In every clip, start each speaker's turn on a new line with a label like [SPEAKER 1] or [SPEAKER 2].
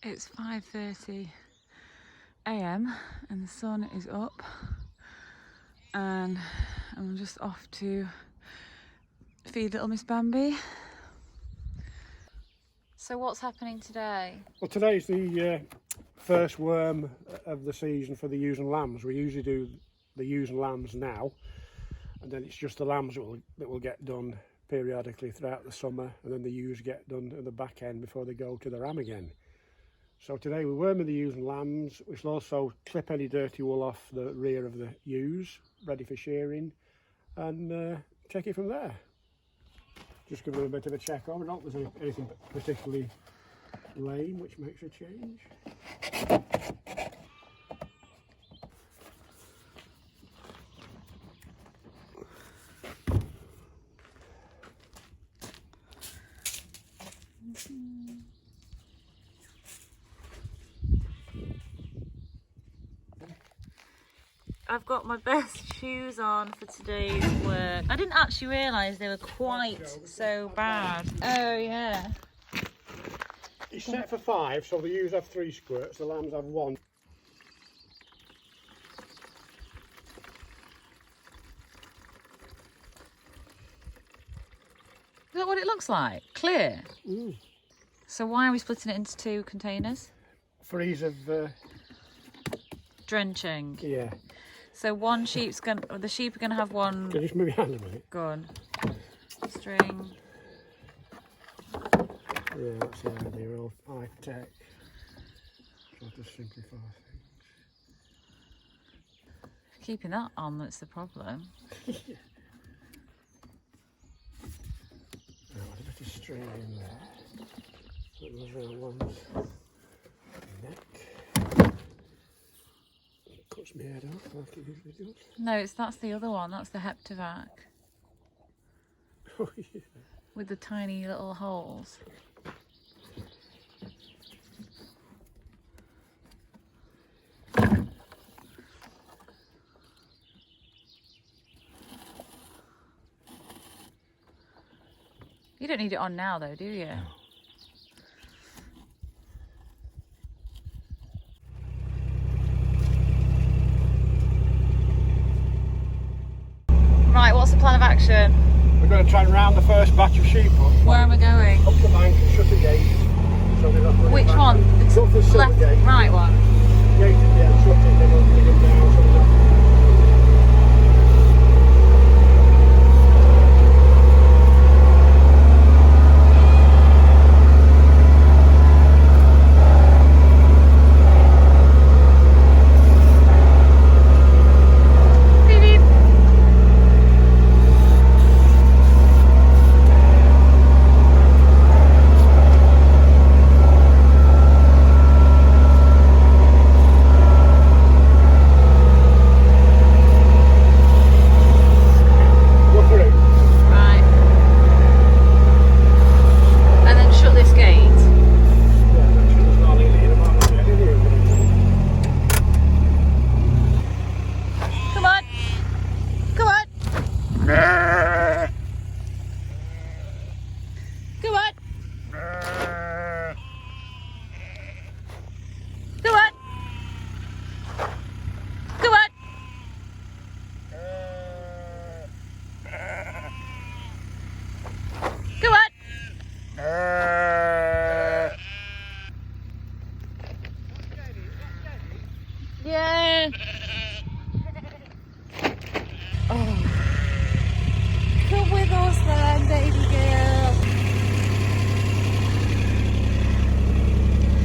[SPEAKER 1] It's 5:30 AM and the sun is up, and I'm just off to feed little Miss Bambi. So what's happening today?
[SPEAKER 2] Well, today's the first worm of the season for the ewes and lambs. We usually do the ewes and lambs now, and then it's just the lambs that will get done periodically throughout the summer, and then the ewes get done at the back end before they go to the ram again. So today we're worming the ewes and lambs. We shall also clip any dirty wool off the rear of the ewes, ready for shearing, and take it from there. Just give them a bit of a check over. Not that there's anything particularly lame which makes a change.
[SPEAKER 1] I've got my best shoes on for today's work. I didn't actually realise they were quite so bad. Oh yeah.
[SPEAKER 2] It's set for 5, so the ewes have 3 squirts, the lambs have 1.
[SPEAKER 1] Is that what it looks like? Clear?
[SPEAKER 2] Mm.
[SPEAKER 1] So why are we splitting it into 2 containers?
[SPEAKER 2] For ease of
[SPEAKER 1] Drenching.
[SPEAKER 2] yeah.
[SPEAKER 1] So the sheep are gonna have one.
[SPEAKER 2] Can you just move your hand a minute?
[SPEAKER 1] Go on. String.
[SPEAKER 2] Yeah, that's the idea, all high tech. Try to simplify things.
[SPEAKER 1] Keeping that on, that's the problem.
[SPEAKER 2] Now, a bit of string in there. Put those round ones. Neck. Cuts my head off like it usually does.
[SPEAKER 1] No, that's the other one. That's the Heptavac
[SPEAKER 2] Oh yeah.
[SPEAKER 1] with the tiny little holes. You don't need it on now though, do you? Right, what's the plan of action?
[SPEAKER 2] We're going to try and round the first batch of sheep up.
[SPEAKER 1] Where am I going?
[SPEAKER 2] Up the bank and shut the gate. So they're not running
[SPEAKER 1] Which
[SPEAKER 2] back.
[SPEAKER 1] one?
[SPEAKER 2] Go for the silver
[SPEAKER 1] Left,
[SPEAKER 2] gate.
[SPEAKER 1] right one?
[SPEAKER 2] Gate it, yeah, shut it, then we'll dig them down. So
[SPEAKER 1] Yeah. Oh. Come with us then, baby girl.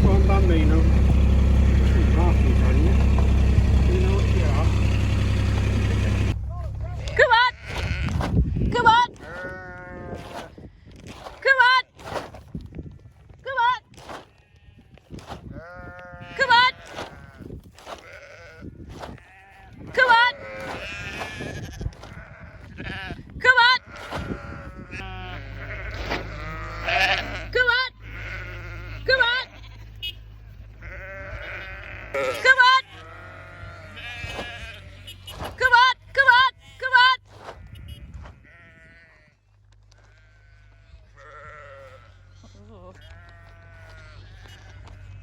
[SPEAKER 2] Go on, Bambino. She's barking on you. You know what you are.
[SPEAKER 1] Come on. Come on. Come on. Come on. Come on. Come on! Come on! Come on! Come on!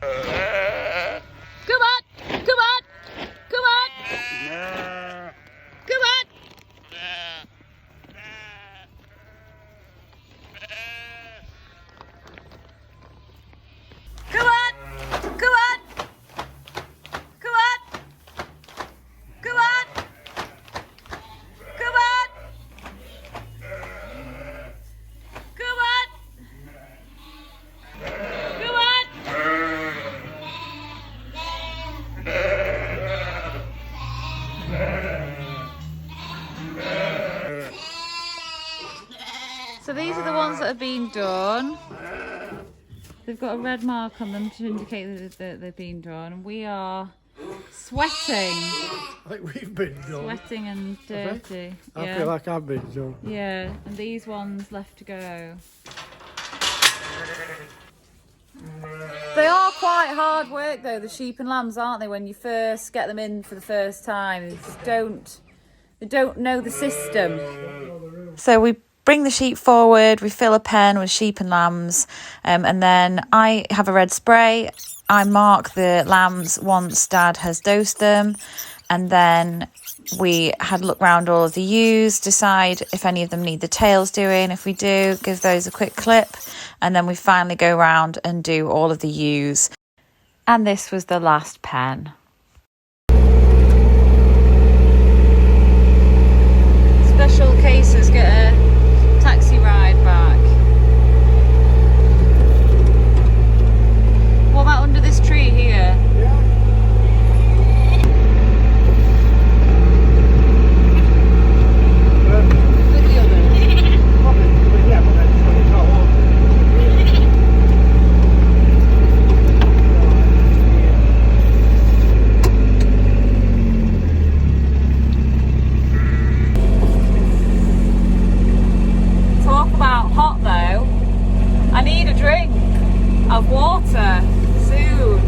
[SPEAKER 1] Come on! Come on! Come on! Come on! Come on! Come on! Come on! Come on! Come on! Come on! Come on! So these are the ones that have been done. They've got a red mark on them to indicate that they've been done. And we are sweating.
[SPEAKER 2] I think we've been done.
[SPEAKER 1] Sweating and dirty.
[SPEAKER 2] I feel like I've been done.
[SPEAKER 1] Yeah, and these ones left to go. They are quite hard work though, the sheep and lambs, aren't they? When you first get them in for the first time, they don't know the system. So we bring the sheep forward, we fill a pen with sheep and lambs, and then I have a red spray. I mark the lambs once Dad has dosed them, and then we had a look round all of the ewes, decide if any of them need the tails doing. If we do, give those a quick clip, and then we finally go round and do all of the ewes. And this was the last pen. Special cases get a taxi ride back. What about under this tree here? Of water soon.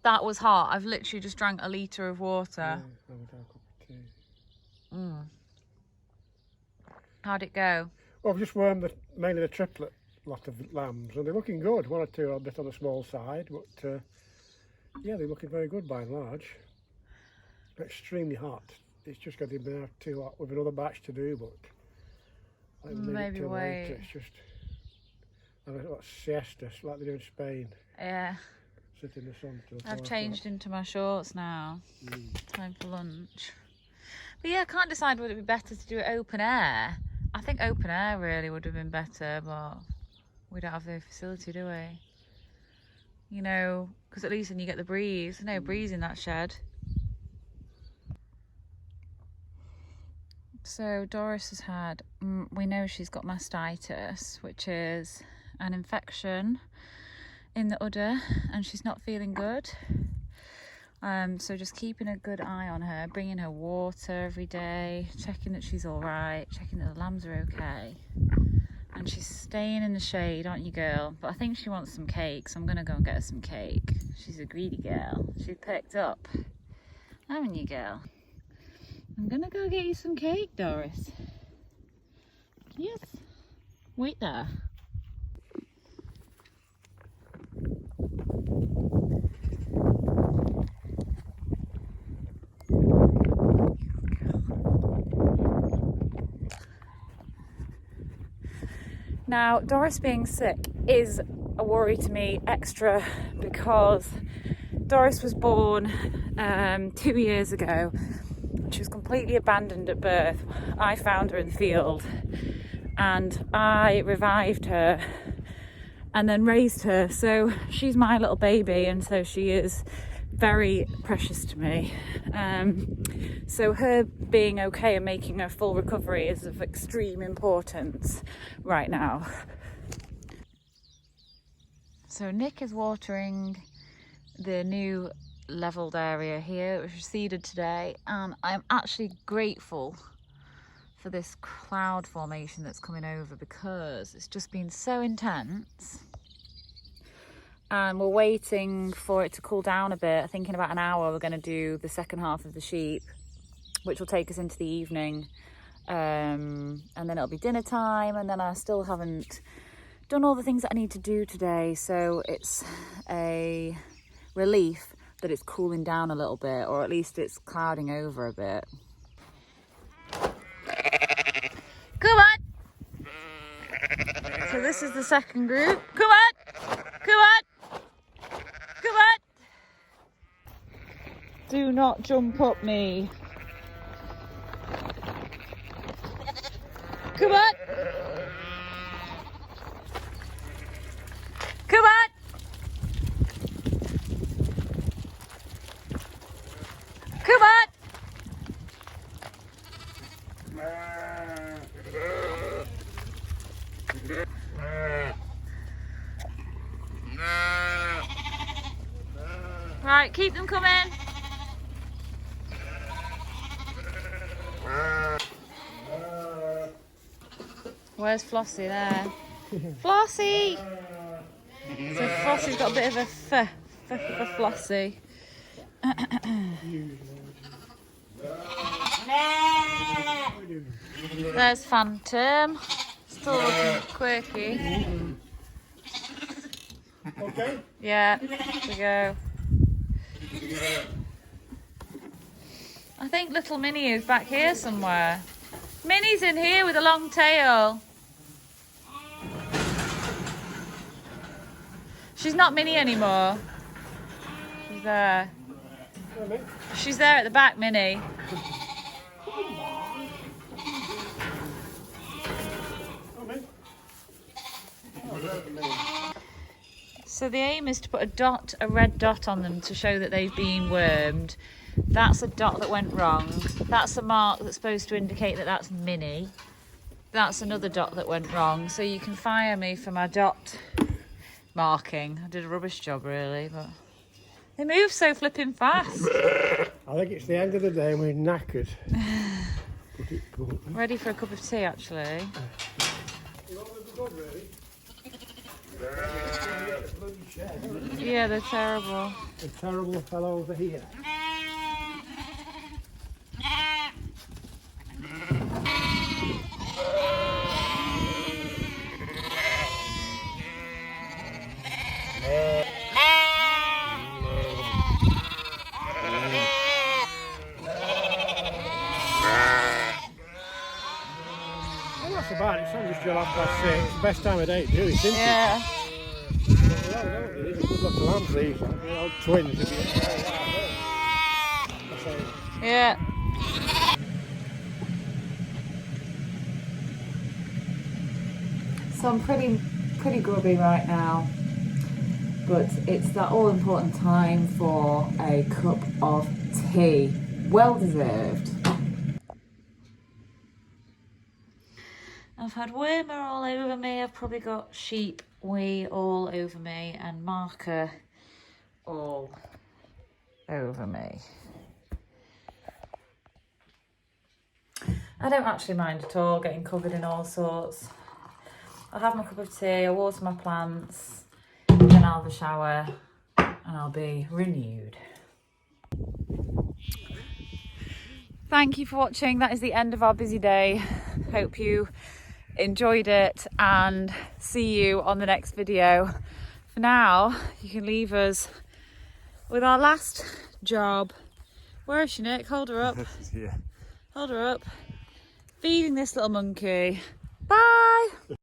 [SPEAKER 1] That was hot. I've literally just drank a litre of water. How'd it go?
[SPEAKER 2] Well, I've just wormed mainly the triplet lot of lambs, and they're looking good. One or two are a bit on the small side, but yeah, they're looking very good by and large. Extremely hot. It's just got to be too hot with another batch to do, but
[SPEAKER 1] maybe wait.
[SPEAKER 2] It's just a siesta, like they do in Spain.
[SPEAKER 1] Yeah.
[SPEAKER 2] Sit in the sun till
[SPEAKER 1] I've changed into my shorts now. Time for lunch. But yeah, I can't decide would it be better to do it open air. I think open air really would have been better, but we don't have the facility, do we? You know, because at least then you get the breeze. There's no breeze in that shed. So Doris has had, we know she's got mastitis, which is an infection in the udder, and she's not feeling good. So just keeping a good eye on her, bringing her water every day, checking that she's all right, checking that the lambs are okay. And she's staying in the shade, aren't you, girl? But I think she wants some cake, so I'm gonna go and get her some cake. She's a greedy girl. She picked up, haven't you, girl? I'm gonna go get you some cake, Doris. Yes. Wait there. Now, Doris being sick is a worry to me extra because Doris was born 2 years ago. She was completely abandoned at birth. I found her in the field and I revived her and then raised her. So she's my little baby, and so she is very precious to me. So her being okay and making her full recovery is of extreme importance right now. So Nick is watering the new levelled area here, which was seeded today, and I'm actually grateful for this cloud formation that's coming over because it's just been so intense, and we're waiting for it to cool down a bit. I think in about an hour we're going to do the second half of the sheep, which will take us into the evening, and then it'll be dinner time, and then I still haven't done all the things that I need to do today, so it's a relief that it's cooling down a little bit, or at least it's clouding over a bit. Come on! So this is the second group. Come on! Come on! Come on! Do not jump up me. Come on! Come on! Come on! Right, keep them coming. Where's Flossie there? Flossie! So Flossie's got a bit of a for Flossie. There's Phantom. Still looking quirky.
[SPEAKER 2] Okay.
[SPEAKER 1] Yeah, here we go. I think little Minnie is back here somewhere. Minnie's in here with a long tail. She's not Minnie anymore. She's there. She's there at the back, Minnie. So the aim is to put a red dot on them to show that they've been wormed. That's a dot that went wrong. That's a mark that's supposed to indicate that that's Minnie. That's another dot that went wrong. So you can fire me for my dot marking. I did a rubbish job really, but they move so flipping fast.
[SPEAKER 2] I think it's the end of the day and we're knackered.
[SPEAKER 1] Ready for a cup of tea actually. Yeah, they're terrible.
[SPEAKER 2] The terrible fellow over here. Well, that's about it. It's only just 6:30. It's the best time of day to do it, isn't it?
[SPEAKER 1] Yeah.
[SPEAKER 2] There's a good lot of lambs these, old twins.
[SPEAKER 1] Yeah. So I'm pretty grubby right now, but it's that all important time for a cup of tea. Well deserved. I've had wormer all over me, I've probably got sheep wee all over me and marker all over me. I don't actually mind at all getting covered in all sorts. I'll have my cup of tea, I'll water my plants, then I'll have a shower and I'll be renewed. Thank you for watching. That is the end of our busy day. Hope you enjoyed it and see you on the next video. For now, you can leave us with our last job. Where is she, Nick? Hold her up.
[SPEAKER 2] Yeah.
[SPEAKER 1] Hold her up. Feeding this little monkey. Bye!